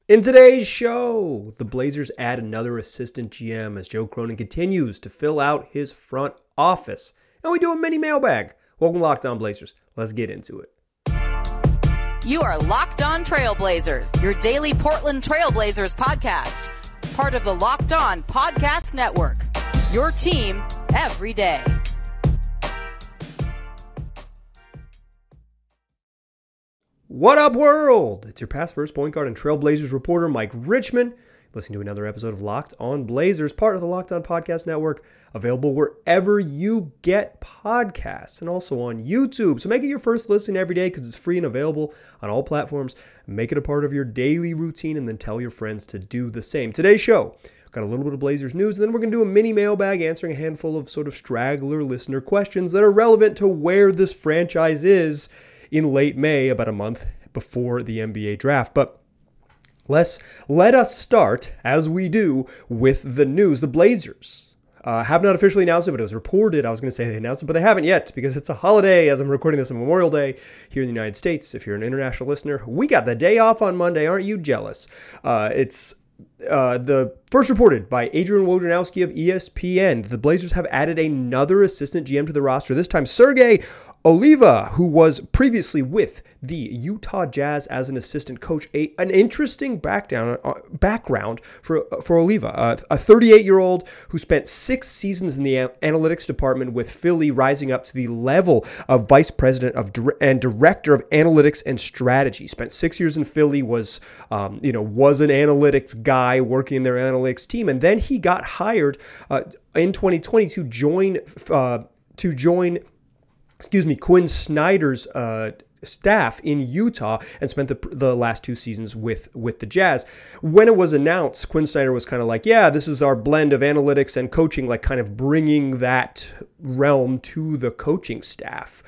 In today's show, the Blazers add another assistant GM as Joe Cronin continues to fill out his front office. And we do a mini mailbag. Welcome to Locked On Blazers. Let's get into it. You are Locked On Trailblazers, your daily Portland Trailblazers podcast. Part of the Locked On Podcast Network. Your team every day. What up, world? It's your past first point guard and Trailblazers reporter, Mike Richmond. Listen to another episode of Locked On Blazers, part of the Locked On Podcast Network, available wherever you get podcasts and also on YouTube. So make it your first listen every day because it's free and available on all platforms. Make it a part of your daily routine and then tell your friends to do the same. Today's show, got a little bit of Blazers news, and then we're going to do a mini mailbag answering a handful of sort of straggler listener questions that are relevant to where this franchise is in late May, about a month before the NBA draft. But let us start, as we do, with the news. The Blazers have not officially announced it, but it was reported. I was going to say they announced it, but they haven't yet because it's a holiday as I'm recording this on Memorial Day here in the United States. If you're an international listener, we got the day off on Monday. Aren't you jealous? It's the first reported by Adrian Wojnarowski of ESPN. The Blazers have added another assistant GM to the roster, this time Sergi Oliva, who was previously with the Utah Jazz as an assistant coach. An interesting background for Oliva, a 38-year-old who spent 6 seasons in the analytics department with Philly, rising up to the level of vice president and director of analytics and strategy. Spent 6 years in Philly, was an analytics guy working in their analytics team, and then he got hired in 2020 to join Quin Snyder's staff in Utah and spent the last 2 seasons with the Jazz. When it was announced, Quin Snyder was kind of like, yeah, this is our blend of analytics and coaching, like kind of bringing that realm to the coaching staff,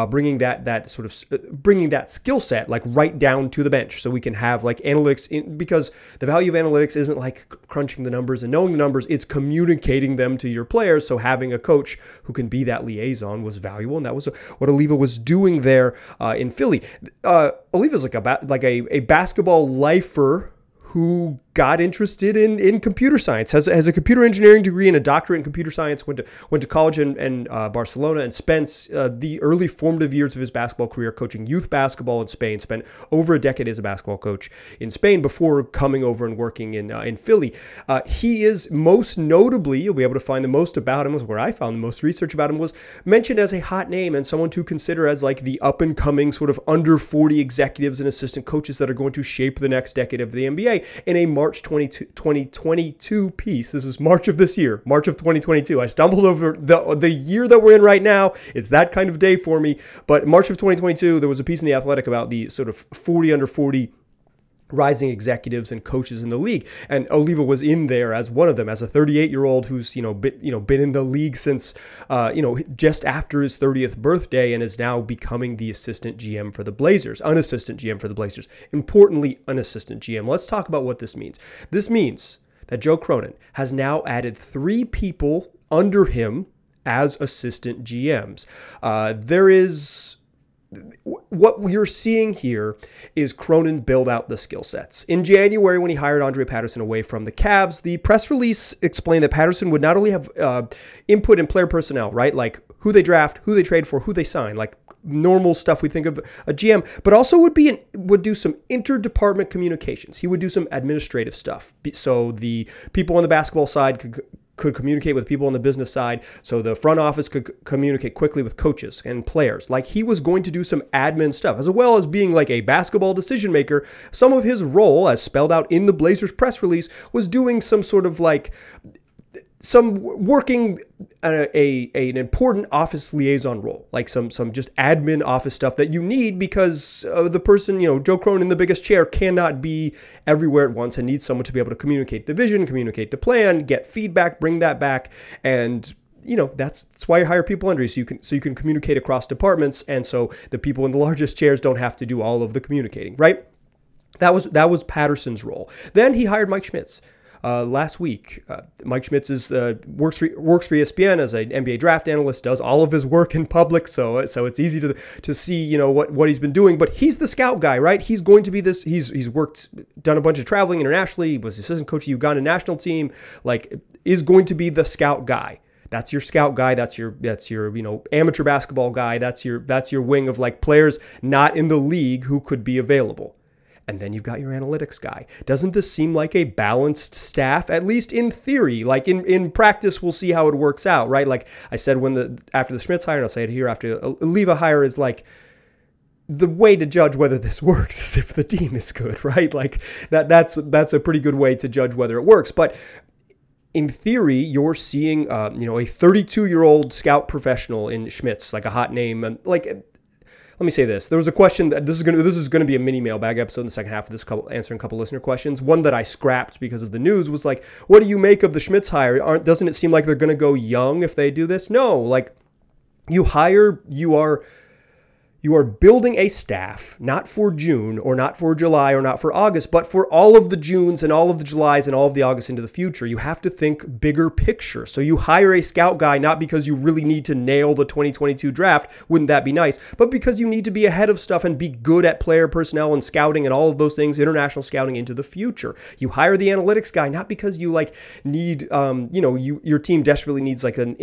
bringing that skill set like right down to the bench, so we can have like analytics because the value of analytics isn't like crunching the numbers and knowing the numbers, it's communicating them to your players. So having a coach who can be that liaison was valuable, and that was what Oliva was doing there in Philly. Oliva's like a basketball lifer who got interested in computer science, has a computer engineering degree and a doctorate in computer science, went to college in Barcelona, and spent the early formative years of his basketball career coaching youth basketball in Spain, spent over a decade as a basketball coach in Spain before coming over and working in Philly. He is most notably, you'll be able to find the most about him, was where I found the most research about him, was mentioned as a hot name and someone to consider as like the up-and-coming sort of under 40 executives and assistant coaches that are going to shape the next decade of the NBA in a March 2022 piece. This is March of this year, March of 2022. I stumbled over the year that we're in right now. It's that kind of day for me. But March of 2022, there was a piece in The Athletic about the sort of 40 under 40 rising executives and coaches in the league, and Oliva was in there as one of them, as a 38-year-old who's been in the league since just after his 30th birthday, and is now becoming the assistant GM for the Blazers, an assistant GM for the Blazers. Importantly, an assistant GM. Let's talk about what this means. This means that Joe Cronin has now added 3 people under him as assistant GMs. What you're seeing here is Cronin build out the skill sets. In January, when he hired Andrae Patterson away from the Cavs, the press release explained that Patterson would not only have input in player personnel, right, like who they draft, who they trade for, who they sign, like normal stuff we think of a GM, but also would do some interdepartment communications. He would do some administrative stuff. So the people on the basketball side could communicate with people on the business side, so the front office could communicate quickly with coaches and players. Like, he was going to do some admin stuff, as well as being like a basketball decision maker. Some of his role, as spelled out in the Blazers press release, was doing some sort of like some working an important office liaison role, like some just admin office stuff that you need because the person, Joe Cronin, the biggest chair, cannot be everywhere at once and needs someone to be able to communicate the vision, communicate the plan, get feedback, bring that back. And that's why you hire people under you, so you can communicate across departments, and so the people in the largest chairs don't have to do all of the communicating, right? That was Patterson's role. Then he hired Mike Schmitz, last week. Mike Schmitz works for ESPN as an NBA draft analyst, does all of his work in public, so it's easy to see what he's been doing. But he's the scout guy, right? He's going to be this. He's done a bunch of traveling internationally. He was assistant coach of the Uganda national team. Is going to be the scout guy. That's your scout guy. That's your amateur basketball guy. That's your wing of players not in the league who could be available. And then you've got your analytics guy. Doesn't this seem like a balanced staff, at least in theory? In practice, we'll see how it works out, right? Like I said, after the Schmitz hire, and I'll say it here after the Oliva hire, is the way to judge whether this works is if the team is good, right? That's a pretty good way to judge whether it works. But in theory, you're seeing, a 32-year-old scout professional in Schmitz, a hot name. And let me say this. There was a question that this is going to be a mini mailbag episode in the second half of this, answering a couple listener questions. One that I scrapped because of the news was what do you make of the Schmitz hire? Doesn't it seem like they're going to go young if they do this? No, you hire, you are building a staff, not for June or not for July or not for August, but for all of the Junes and all of the Julys and all of the Augusts into the future. You have to think bigger picture. So you hire a scout guy, not because you really need to nail the 2022 draft, wouldn't that be nice, but because you need to be ahead of stuff and be good at player personnel and scouting and all of those things, international scouting into the future. You hire the analytics guy, not because you need, your team desperately needs an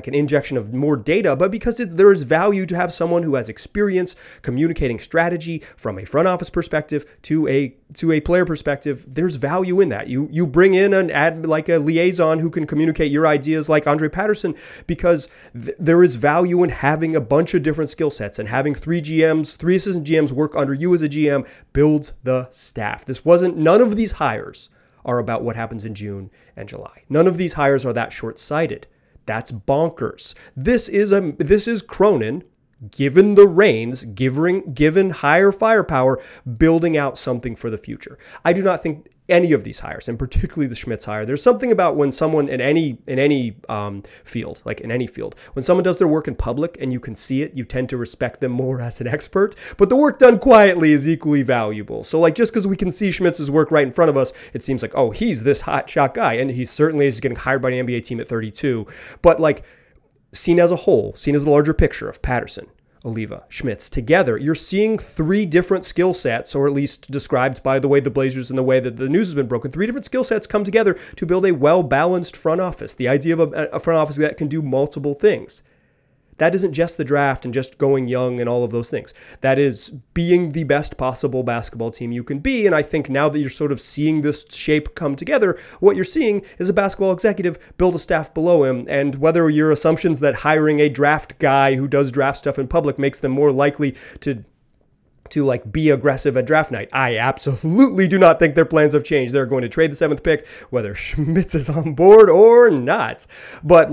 injection of more data, but because there is value to have someone who has experience communicating strategy from a front office perspective to a player perspective. There's value in that. You bring in a liaison who can communicate your ideas like Andrae Patterson, because there is value in having a bunch of different skill sets, and having three assistant GMs work under you as a GM builds the staff. None of these hires are about what happens in June and July. None of these hires are that short-sighted. That's bonkers. This is Cronin, given the reins, given higher firepower, building out something for the future. I do not think any of these hires, and particularly the Schmitz hire, there's something about when someone in any field, when someone does their work in public and you can see it, you tend to respect them more as an expert. But the work done quietly is equally valuable. So just because we can see Schmitz's work right in front of us, it seems like, oh, he's this hot shot guy, and he certainly is getting hired by an NBA team at 32. But seen as a whole, seen as the larger picture of Patterson, Oliva, Schmitz together, you're seeing three different skill sets, or at least described by the way the Blazers and the way that the news has been broken, three different skill sets come together to build a well-balanced front office. The idea of a front office that can do multiple things. That isn't just the draft and just going young and all of those things. That is being the best possible basketball team you can be. And I think now that you're sort of seeing this shape come together, what you're seeing is a basketball executive build a staff below him. And whether your assumptions that hiring a draft guy who does draft stuff in public makes them more likely to be aggressive at draft night, I absolutely do not think their plans have changed. They're going to trade the 7th pick, whether Schmitz is on board or not. But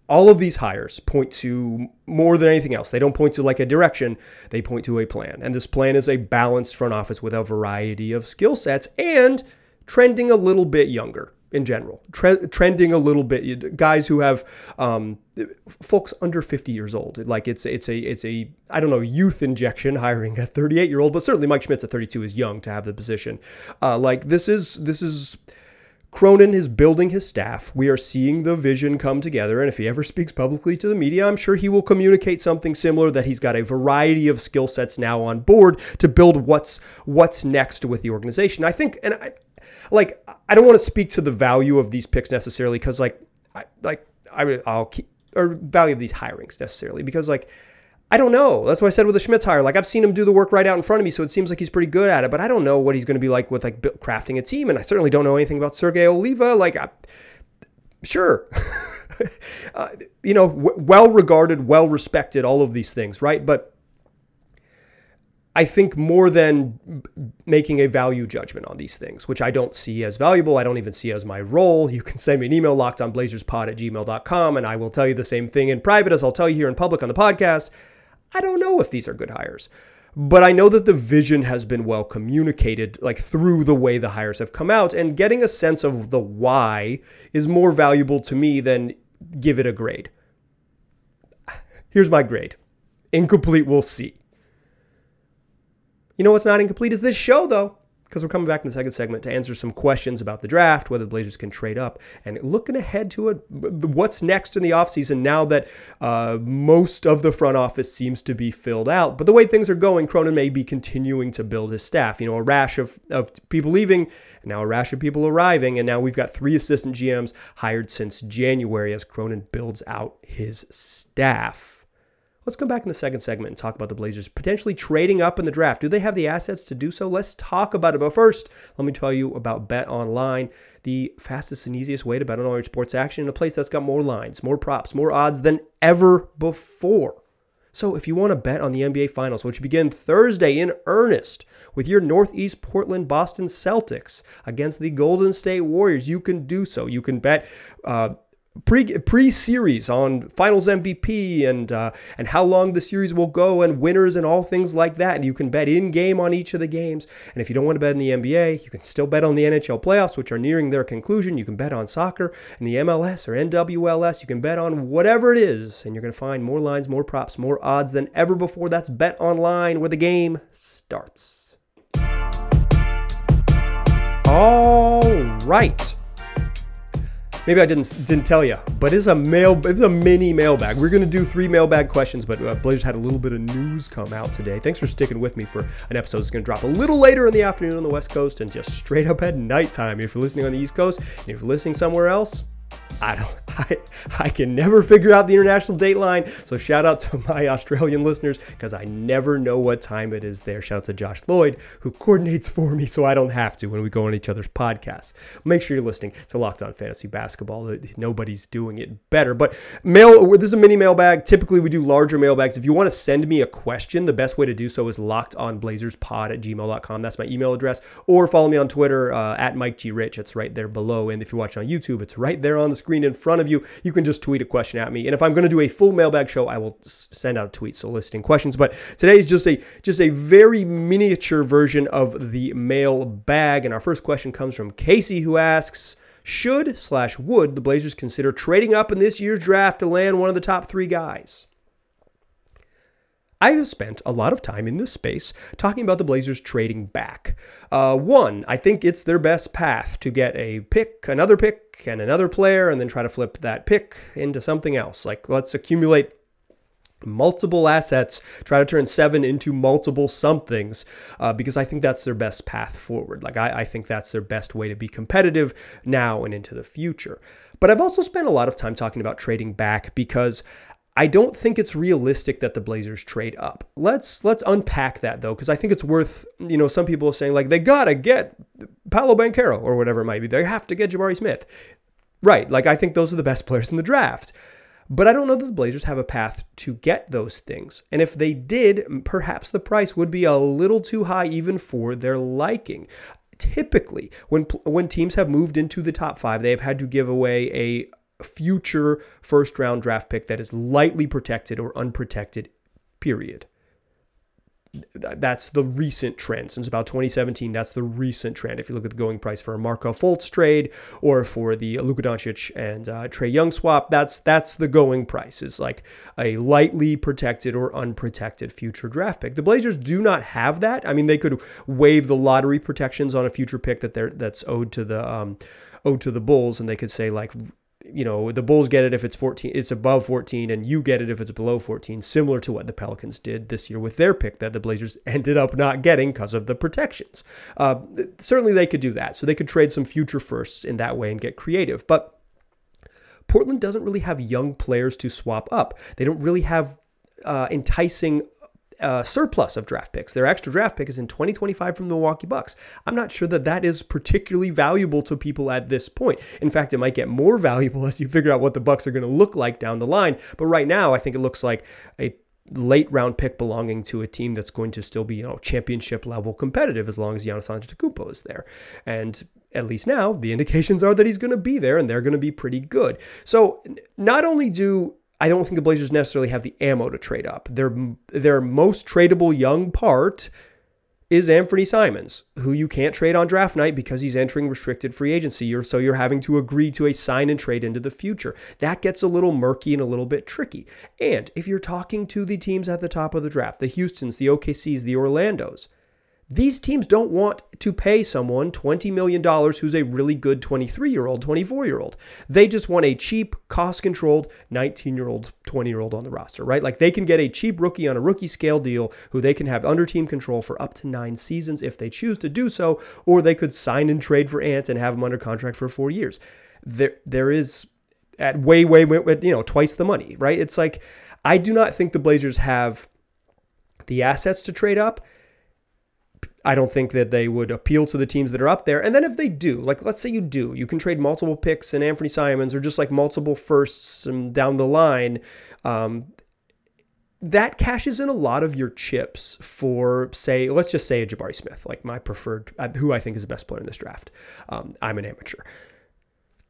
all of these hires point to more than anything else. They don't point to a direction. They point to a plan. And this plan is a balanced front office with a variety of skill sets and trending a little bit younger in general. Trending a little bit. Guys who have folks under 50 years old. It's a I don't know, youth injection hiring a 38-year-old, but certainly Mike Schmitz at 32 is young to have the position. This is Cronin is building his staff. We are seeing the vision come together, and if he ever speaks publicly to the media, I'm sure he will communicate something similar, that he's got a variety of skill sets now on board to build what's next with the organization. I think, and I don't want to speak to the value of these picks necessarily, because I'll keep, or value of these hirings necessarily, because I don't know. That's what I said with the Schmitz hire. I've seen him do the work right out in front of me, so it seems like he's pretty good at it, but I don't know what he's going to be like with crafting a team, and I certainly don't know anything about Sergi Oliva. Sure. Well-regarded, well-respected, all of these things, right? But I think more than making a value judgment on these things, which I don't see as valuable, I don't even see as my role. You can send me an email, lockedonblazerspod@gmail.com, and I will tell you the same thing in private as I'll tell you here in public on the podcast. I don't know if these are good hires, but I know that the vision has been well communicated, through the way the hires have come out, and getting a sense of the why is more valuable to me than give it a grade. Here's my grade. Incomplete, we'll see. You know what's not incomplete is this show, though. because we're coming back in the second segment to answer some questions about the draft, whether the Blazers can trade up, and looking ahead to it, what's next in the offseason now that most of the front office seems to be filled out. But the way things are going, Cronin may be continuing to build his staff. A rash of people leaving, and now a rash of people arriving, and now we've got 3 assistant GMs hired since January as Cronin builds out his staff. Let's come back in the second segment and talk about the Blazers potentially trading up in the draft. Do they have the assets to do so? Let's talk about it. But first, let me tell you about Bet Online, the fastest and easiest way to bet on all your sports action in a place that's got more lines, more props, more odds than ever before. So if you want to bet on the NBA Finals, which begin Thursday in earnest with your Northeast Portland Boston Celtics against the Golden State Warriors, you can do so. You can bet pre-series on Finals MVP and how long the series will go and winners and all things like that. And you can bet in-game on each of the games. And if you don't want to bet in the NBA, you can still bet on the NHL playoffs, which are nearing their conclusion. You can bet on soccer and the MLS or NWLS. You can bet on whatever it is. And you're going to find more lines, more props, more odds than ever before. That's Bet Online, where the game starts. All right. Maybe I didn't tell you, but it's a mini mailbag. We're going to do 3 mailbag questions, but Blazers had a little bit of news come out today. Thanks for sticking with me for an episode that's going to drop a little later in the afternoon on the West Coast and just straight up at nighttime. If you're listening on the East Coast, and if you're listening somewhere else, I can never figure out the international date line. So shout out to my Australian listeners because I never know what time it is there. Shout out to Josh Lloyd, who coordinates for me so I don't have to when we go on each other's podcasts. Make sure you're listening to Locked On Fantasy Basketball. Nobody's doing it better. But this is a mini mailbag. Typically, we do larger mailbags. If you want to send me a question, the best way to do so is lockedonblazerspod@gmail.com. That's my email address. Or follow me on Twitter at Mike G. Rich. It's right there below. And if you're watching on YouTube, it's right there on the screen in front of you. You can just tweet a question at me. And if I'm going to do a full mailbag show, I will send out a tweet soliciting questions. But today is just a very miniature version of the mailbag. And our first question comes from Casey, who asks, would the Blazers consider trading up in this year's draft to land one of the top 3 guys? I have spent a lot of time in this space talking about the Blazers trading back. One, I think it's their best path to get a pick, another pick, and another player, and then try to flip that pick into something else. Like, let's accumulate multiple assets, try to turn 7 into multiple somethings, because I think that's their best path forward. Like, I think that's their best way to be competitive now and into the future. But I've also spent a lot of time talking about trading back because I don't think it's realistic that the Blazers trade up. Let's unpack that, though, because I think it's worth, some people are saying, like, they got to get Paolo Banchero or whatever it might be. They have to get Jabari Smith. Right, like, I think those are the best players in the draft. But I don't know that the Blazers have a path to get those things. And if they did, perhaps the price would be a little too high even for their liking. Typically, when teams have moved into the top 5, they have had to give away a future first-round draft pick that is lightly protected or unprotected, period. That's the recent trend. Since about 2017, that's the recent trend. If you look at the going price for a Marco Fultz trade or for the Luka Doncic and Trae Young swap, that's the going price. It's like a lightly protected or unprotected future draft pick. The Blazers do not have that. I mean, they could waive the lottery protections on a future pick that's owed to the Bulls, and they could say, like, the Bulls get it if it's above 14, and you get it if it's below 14, similar to what the Pelicans did this year with their pick that the Blazers ended up not getting because of the protections. Certainly they could do that. So they could trade some future firsts in that way and get creative. But Portland doesn't really have young players to swap up. They don't really have enticing surplus of draft picks. Their extra draft pick is in 2025 from the Milwaukee Bucks. I'm not sure that is particularly valuable to people at this point. In fact, it might get more valuable as you figure out what the Bucks are going to look like down the line. But right now, I think it looks like a late round pick belonging to a team that's going to still be, championship level competitive as long as Giannis Antetokounmpo is there. And at least now, the indications are that he's going to be there and they're going to be pretty good. So not only I don't think the Blazers necessarily have the ammo to trade up. Their most tradable young part is Anthony Simons, who you can't trade on draft night because he's entering restricted free agency, so you're having to agree to a sign and trade into the future. That gets a little murky and a little bit tricky. And if you're talking to the teams at the top of the draft, the Houstons, the OKCs, the Orlandos, These teams don't want to pay someone $20 million who's a really good 23-year-old, 24-year-old. They just want a cheap, cost-controlled 19-year-old, 20-year-old on the roster, right? Like they can get a cheap rookie on a rookie scale deal who they can have under team control for up to 9 seasons if they choose to do so, or they could sign and trade for Ant and have him under contract for 4 years. There is at way, twice the money, right? It's like, I do not think the Blazers have the assets to trade up. I don't think that they would appeal to the teams that are up there. And then if they do, like let's say you do, you can trade multiple picks and Anthony Simons or just like multiple firsts and down the line. That cashes in a lot of your chips for, say, let's just say a Jabari Smith, like my preferred, who I think is the best player in this draft. I'm an amateur.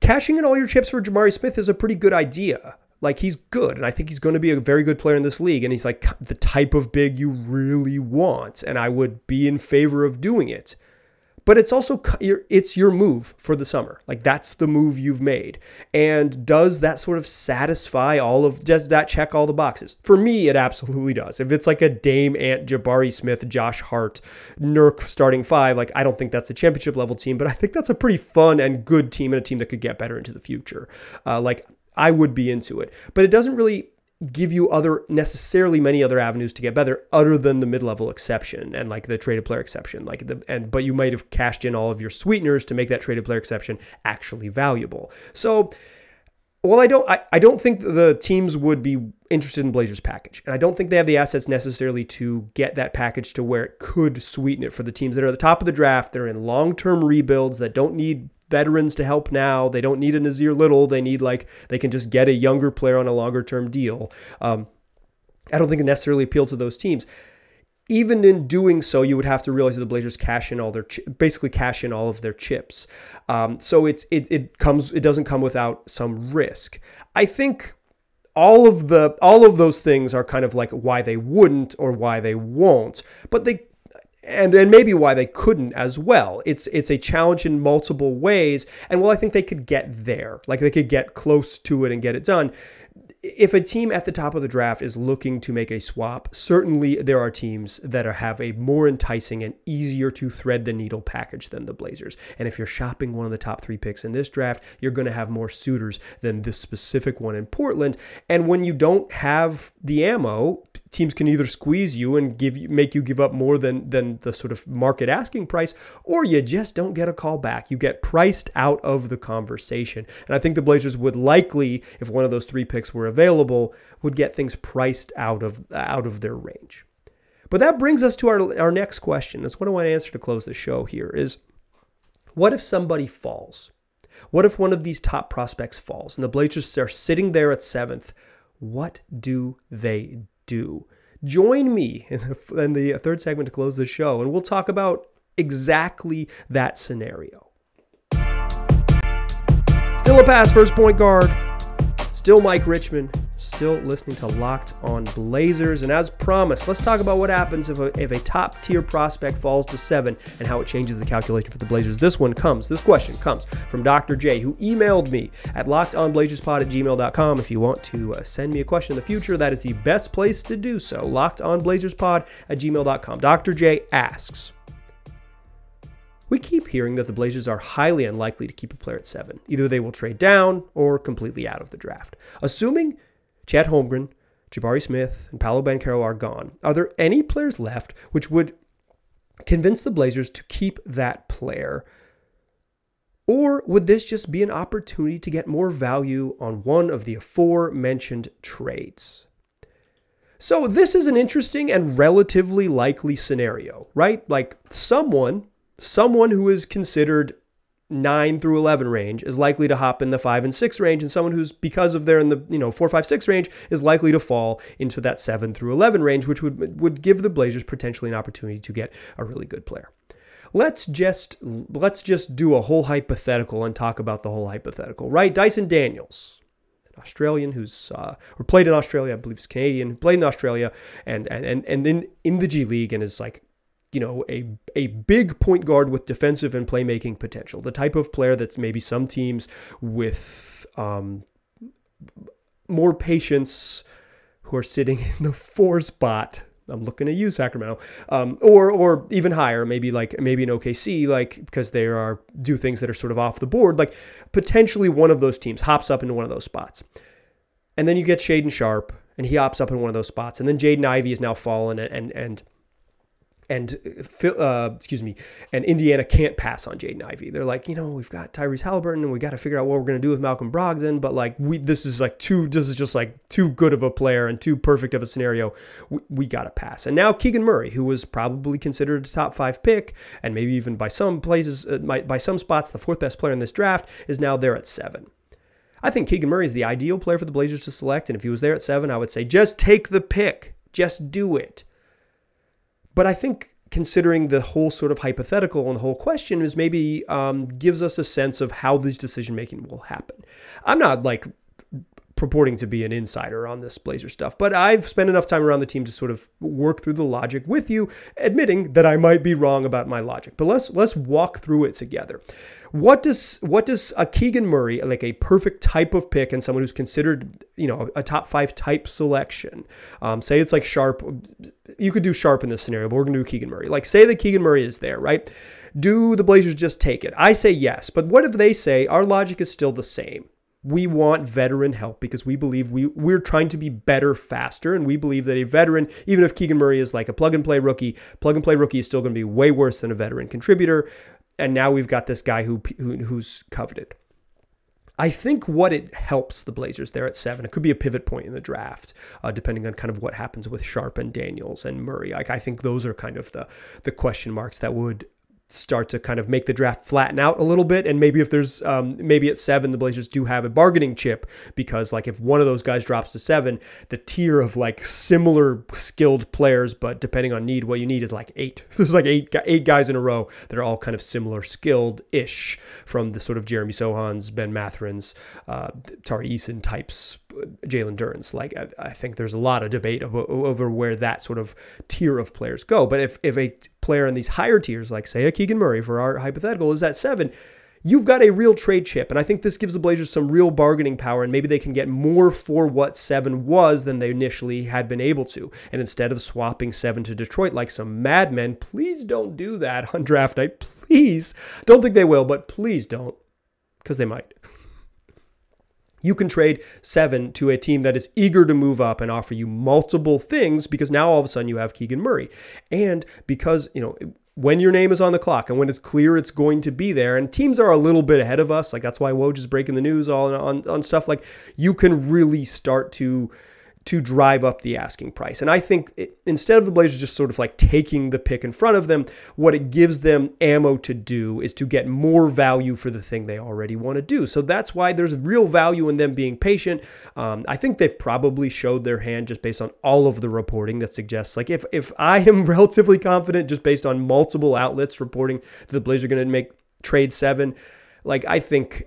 Cashing in all your chips for Jabari Smith is a pretty good idea. Like he's good, and I think he's going to be a very good player in this league, and he's like the type of big you really want, and I would be in favor of doing it. But it's also, it's your move for the summer. Like that's the move you've made. And does that sort of satisfy does that check all the boxes? For me, it absolutely does. If it's like a Dame, Ant, Jabari Smith, Josh Hart, Nurk starting 5, like I don't think that's a championship level team, but I think that's a pretty fun and good team and a team that could get better into the future. I would be into it, but it doesn't really give you necessarily many other avenues to get better other than the mid-level exception and like the traded player exception, but you might have cashed in all of your sweeteners to make that traded player exception actually valuable. So, well, I don't think the teams would be interested in Blazers package, and I don't think they have the assets necessarily to get that package to where it could sweeten it for the teams that are at the top of the draft. They're in long-term rebuilds that don't need veterans to help now. They don't need a Nazir Little. They need they can just get a younger player on a longer term deal. I don't think it necessarily appealed to those teams. Even in doing so, you would have to realize that the Blazers cash in all of their chips. So it doesn't come without some risk. I think all of those things are kind of like why they wouldn't or why they won't, but and maybe why they couldn't as well. It's a challenge in multiple ways. And I think they could get there. Like they could get close to it and get it done. If a team at the top of the draft is looking to make a swap, certainly there are teams that have a more enticing and easier to thread the needle package than the Blazers. And if you're shopping one of the top 3 picks in this draft, you're going to have more suitors than this specific one in Portland. And when you don't have the ammo, teams can either squeeze you and make you give up more than the sort of market asking price, or you just don't get a call back. You get priced out of the conversation. And I think the Blazers would likely, if one of those 3 picks were available, would get things priced out of their range. But that brings us to our next question. That's what I want to answer to close the show here is, what if somebody falls? What if one of these top prospects falls and the Blazers are sitting there at 7th? What do they do? Join me in the third segment to close the show, and we'll talk about exactly that scenario. Still a pass first point guard. Still Mike Richmond, still listening to Locked On Blazers. And as promised, let's talk about what happens if a top-tier prospect falls to 7 and how it changes the calculation for the Blazers. This question comes from Dr. J, who emailed me at lockedonblazerspod@gmail.com. If you want to send me a question in the future, that is the best place to do so. lockedonblazerspod@gmail.com. Dr. J asks, we keep hearing that the Blazers are highly unlikely to keep a player at 7. Either they will trade down or completely out of the draft. Assuming Chet Holmgren, Jabari Smith, and Paolo Banchero are gone, are there any players left which would convince the Blazers to keep that player? Or would this just be an opportunity to get more value on one of the aforementioned trades? So this is an interesting and relatively likely scenario, right? Like someone who is considered 9 through 11 range is likely to hop in the 5 and 6 range, and someone who's, because of they're in the 4, 5, 6 range, is likely to fall into that 7 through 11 range, which would give the Blazers potentially an opportunity to get a really good player. Let's just do a whole hypothetical and talk about the whole hypothetical, right? Dyson Daniels, an Australian who's or played in Australia, I believe he's Canadian, played in Australia and in the G League, and is like, a big point guard with defensive and playmaking potential. The type of player that's maybe some teams with more patience who are sitting in the 4 spot I'm looking at you, Sacramento, or even higher, maybe an OKC, like, because they do things that are sort of off the board. Like potentially one of those teams hops up into one of those spots. And then you get Shaedon Sharpe, and he hops up in one of those spots. And then Jaden Ivey is now fallen, and Indiana can't pass on Jaden Ivey. They're like, we've got Tyrese Halliburton, and we got to figure out what we're going to do with Malcolm Brogdon. But like, this is just like too good of a player and too perfect of a scenario. We got to pass. And now Keegan Murray, who was probably considered a top 5 pick, and maybe even by some places, by some spots, the 4th best player in this draft, is now there at 7. I think Keegan Murray is the ideal player for the Blazers to select. And if he was there at 7, I would say, just take the pick. Just do it. But I think considering the whole sort of hypothetical and the whole question is maybe gives us a sense of how this decision-making will happen. I'm not like purporting to be an insider on this Blazer stuff, but I've spent enough time around the team to sort of work through the logic with you, admitting that I might be wrong about my logic. But let's walk through it together. What does a Keegan Murray, like a perfect type of pick and someone who's considered, a top 5 type selection, say it's like Sharpe, you could do Sharpe in this scenario, but we're going to do Keegan Murray. Like say that Keegan Murray is there, right? Do the Blazers just take it? I say yes, but what if they say our logic is still the same? We want veteran help because we believe we're trying to be better faster, and we believe that a veteran, even if Keegan Murray is like a plug-and-play rookie is still going to be way worse than a veteran contributor. And now we've got this guy who's coveted. I think what it helps the Blazers there at 7, it could be a pivot point in the draft, depending on kind of what happens with Sharpe and Daniels and Murray. Like I think those are kind of the question marks that would start to kind of make the draft flatten out a little bit. And maybe if there's maybe at 7, the Blazers do have a bargaining chip, because like if one of those guys drops to 7, the tier of like similar skilled players, but depending on need, what you need is like 8. There's like eight guys in a row that are all kind of similar skilled-ish, from the sort of Jeremy Sohans, Ben Mathurin's, Tari Eason types, Jalen Duren's. Like I think there's a lot of debate over where that sort of tier of players go. But if a player in these higher tiers, like say a Keegan Murray for our hypothetical, is at 7, you've got a real trade chip. And I think this gives the Blazers some real bargaining power, and maybe they can get more for what 7 was than they initially had been able to. And instead of swapping 7 to Detroit like some madmen, please don't do that on draft night. Please. Don't think they will, but please don't, because they might. You can trade 7 to a team that is eager to move up and offer you multiple things, because now all of a sudden you have Keegan Murray. And because, when your name is on the clock and when it's clear it's going to be there, and teams are a little bit ahead of us, like that's why Woj is breaking the news all on stuff, like you can really start to drive up the asking price. And I think instead of the Blazers just sort of like taking the pick in front of them, what it gives them ammo to do is to get more value for the thing they already want to do. So that's why there's real value in them being patient. I think they've probably showed their hand just based on all of the reporting that suggests, like if I am relatively confident just based on multiple outlets reporting that the Blazers are going to make trade 7, like I think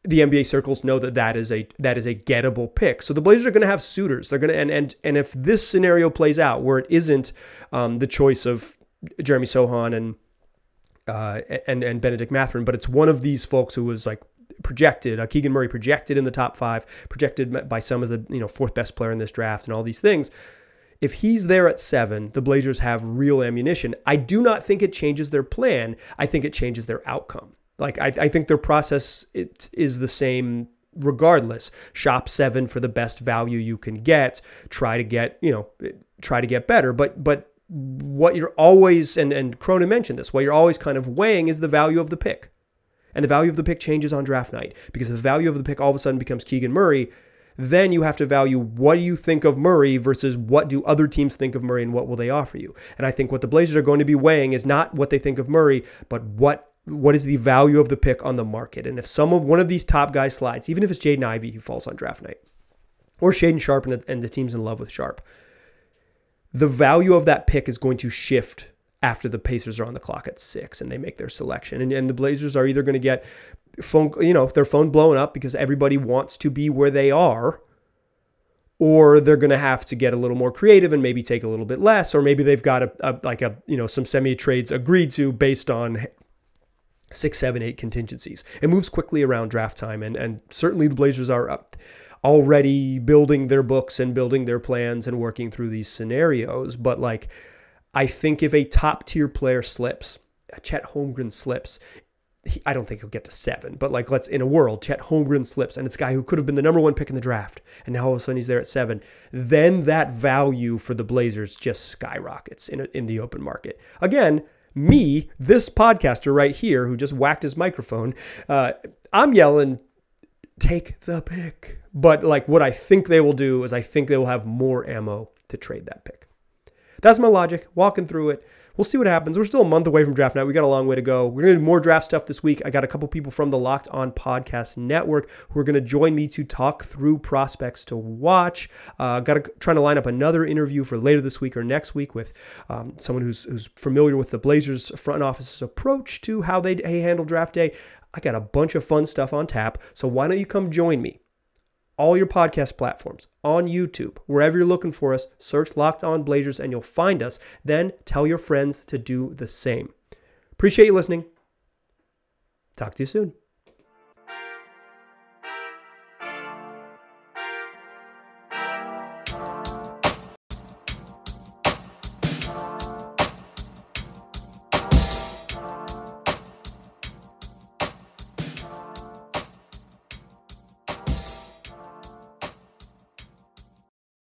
the NBA circles know that is a gettable pick. So the Blazers are going to have suitors. They're going to and if this scenario plays out where it isn't the choice of Jeremy Sohan and Benedict Mathurin, but it's one of these folks who was like projected, Keegan Murray projected in the top 5, projected by some as the 4th best player in this draft, and all these things. If he's there at 7, the Blazers have real ammunition. I do not think it changes their plan. I think it changes their outcome. Like, I think their process is the same regardless. Shop 7 for the best value you can get. Try to get better. But what you're always, and Cronin mentioned this, what you're always kind of weighing is the value of the pick. And the value of the pick changes on draft night. Because if the value of the pick all of a sudden becomes Keegan Murray, then you have to value what do you think of Murray versus what do other teams think of Murray and what will they offer you. And I think what the Blazers are going to be weighing is not what they think of Murray, but what is the value of the pick on the market. And if one of these top guys slides, even if it's Jaden Ivey who falls on draft night, or Shaedon Sharpe and the team's in love with Sharpe, the value of that pick is going to shift after the Pacers are on the clock at 6 and they make their selection. And the Blazers are either going to get their phone blown up because everybody wants to be where they are, or they're going to have to get a little more creative and maybe take a little bit less, or maybe they've got some semi-trades agreed to based on 6, 7, 8 contingencies. It moves quickly around draft time, and certainly the Blazers are already building their books and building their plans and working through these scenarios. But like, I think if a top tier player slips, Chet Holmgren slips, I don't think he'll get to 7, but like, let's, in a world, Chet Holmgren slips and it's a guy who could have been the number 1 pick in the draft, and now all of a sudden he's there at 7, then that value for the Blazers just skyrockets in the open market. Again, me, this podcaster right here who just whacked his microphone, I'm yelling, take the pick. But like, what I think they will do is I think they will have more ammo to trade that pick. That's my logic, walking through it. We'll see what happens. We're still a month away from draft night. We got a long way to go. We're going to do more draft stuff this week. I got a couple people from the Locked On Podcast Network who are going to join me to talk through prospects to watch. Trying to line up another interview for later this week or next week with someone who's familiar with the Blazers front office's approach to how they handle draft day. I got a bunch of fun stuff on tap. So why don't you come join me? All your podcast platforms, on YouTube, wherever you're looking for us, search Locked On Blazers and you'll find us. Then tell your friends to do the same. Appreciate you listening. Talk to you soon.